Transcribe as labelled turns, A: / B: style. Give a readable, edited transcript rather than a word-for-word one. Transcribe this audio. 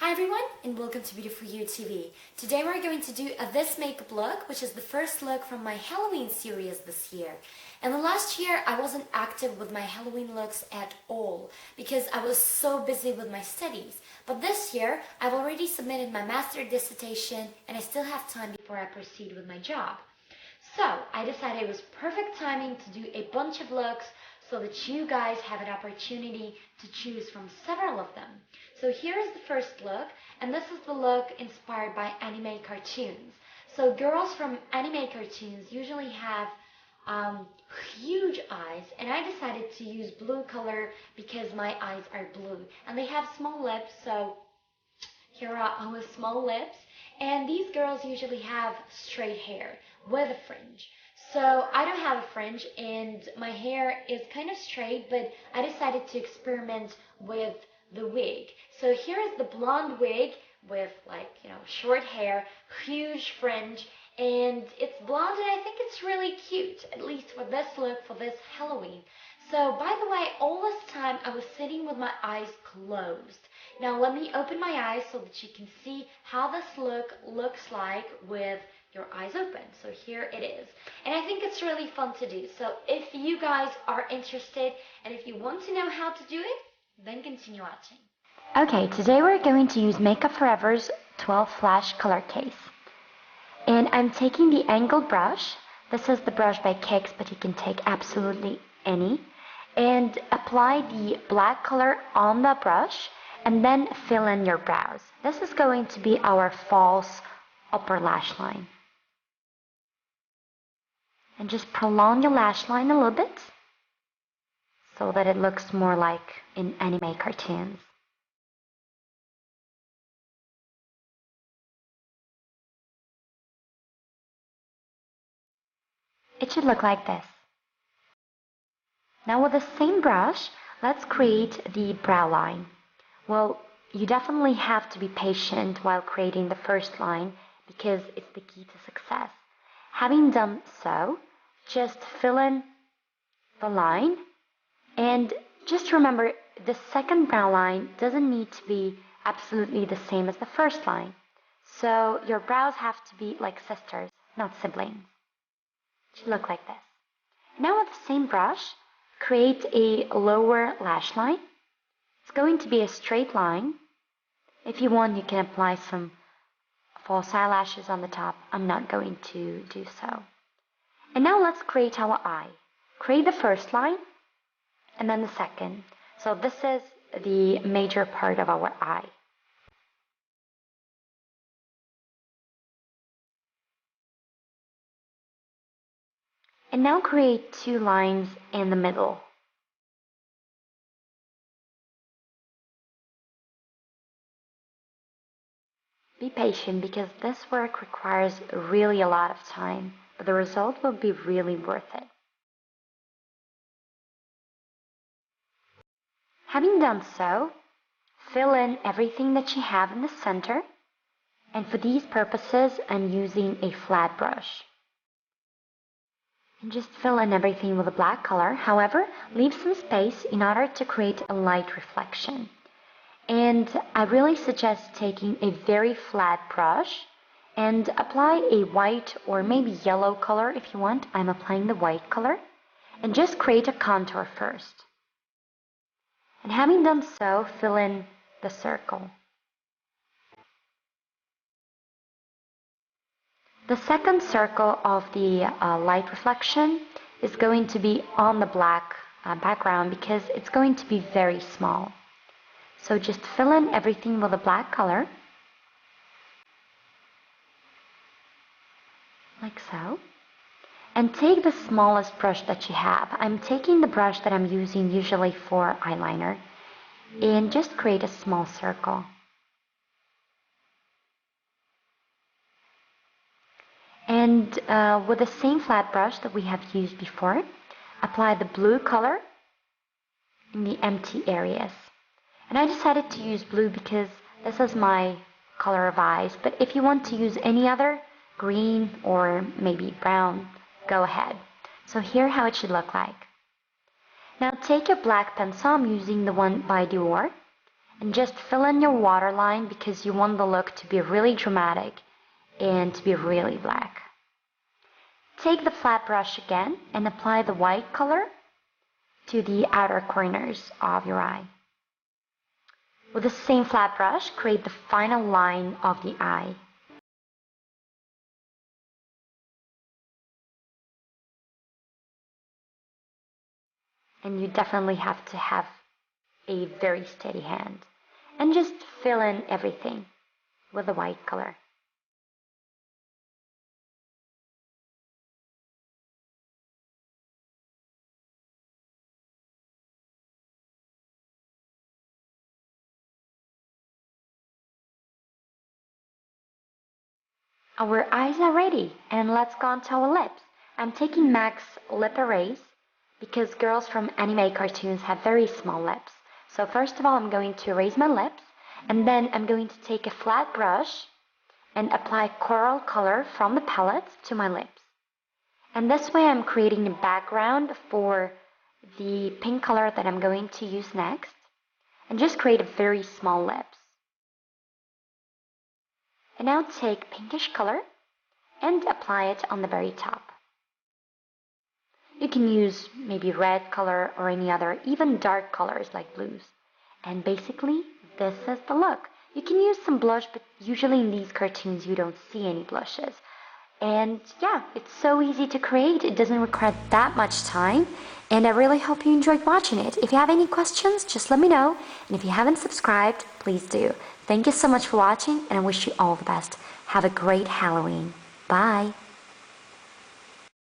A: Hi everyone, and welcome to Beautiful You TV. Today we're going to do this makeup look, which is the first look from my Halloween series this year. And the last year I wasn't active with my Halloween looks at all because I was so busy with my studies. But this year I've already submitted my master dissertation and I still have time before I proceed with my job. So I decided it was perfect timing to do a bunch of looks so that you guys have an opportunity to choose from several of them. So here is the first look, and this is the look inspired by anime cartoons. So girls from anime cartoons usually have huge eyes, and I decided to use blue color because my eyes are blue. And they have small lips, so here are with small lips. And these girls usually have straight hair with a fringe. So I don't have a fringe and my hair is kind of straight, but I decided to experiment with the wig. So here is the blonde wig with short hair, huge fringe, and it's blonde and I think it's really cute, at least for this look, for this Halloween. So by the way, all this time I was sitting with my eyes closed. Now let me open my eyes so that you can see how this look looks like with your eyes open. So here it is. And I think it's really fun to do. So if you guys are interested and if you want to know how to do it, then continue watching. Okay, today we're going to use Makeup Forever's 12 Flash Color Case. And I'm taking the angled brush. This is the brush by Kicks, but you can take absolutely any. And apply the black color on the brush and then fill in your brows. This is going to be our false upper lash line. And just prolong your lash line a little bit so that it looks more like in anime cartoons. It should look like this. Now with the same brush, let's create the brow line. Well, you definitely have to be patient while creating the first line because it's the key to success. Having done so, just fill in the line and just remember the second brow line doesn't need to be absolutely the same as the first line. So your brows have to be like sisters, not siblings. It should look like this. Now with the same brush, create a lower lash line. It's going to be a straight line. If you want, you can apply some false eyelashes on the top. I'm not going to do so. And now let's create our eye. Create the first line and then the second. So this is the major part of our eye. And now create two lines in the middle. Be patient because this work requires really a lot of time, but the result will be really worth it. Having done so, fill in everything that you have in the center, and for these purposes I'm using a flat brush. And just fill in everything with a black color, however, leave some space in order to create a light reflection. And I really suggest taking a very flat brush and apply a white or maybe yellow color if you want. I'm applying the white color and just create a contour first. And having done so, fill in the circle. The second circle of the light reflection is going to be on the black background because it's going to be very small. So just fill in everything with a black color, like so. And take the smallest brush that you have. I'm taking the brush that I'm using usually for eyeliner and just create a small circle. And with the same flat brush that we have used before, apply the blue color in the empty areas. And I decided to use blue because this is my color of eyes, but if you want to use any other, green or maybe brown, go ahead. So here how it should look like. Now take your black pencil, I'm using the one by Dior, And just fill in your waterline because you want the look to be really dramatic and to be really black. Take the flat brush again and apply the white color to the outer corners of your eye. With the same flat brush, create the final line of the eye. And you definitely have to have a very steady hand. And just fill in everything with the white color. Our eyes are ready, and let's go on to our lips. I'm taking MAC's Lip Erase because girls from anime cartoons have very small lips. So first of all, I'm going to erase my lips, and then I'm going to take a flat brush and apply coral color from the palette to my lips. And this way I'm creating a background for the pink color that I'm going to use next, and just create a very small lips. And now take pinkish color and apply it on the very top. You can use maybe red color or any other, even dark colors like blues. And basically, this is the look. You can use some blush, but usually in these cartoons you don't see any blushes. And yeah, it's so easy to create. It doesn't require that much time. And I really hope you enjoyed watching it. If you have any questions, just let me know. And if you haven't subscribed, please do. Thank you so much for watching, and I wish you all the best. Have a great Halloween. Bye.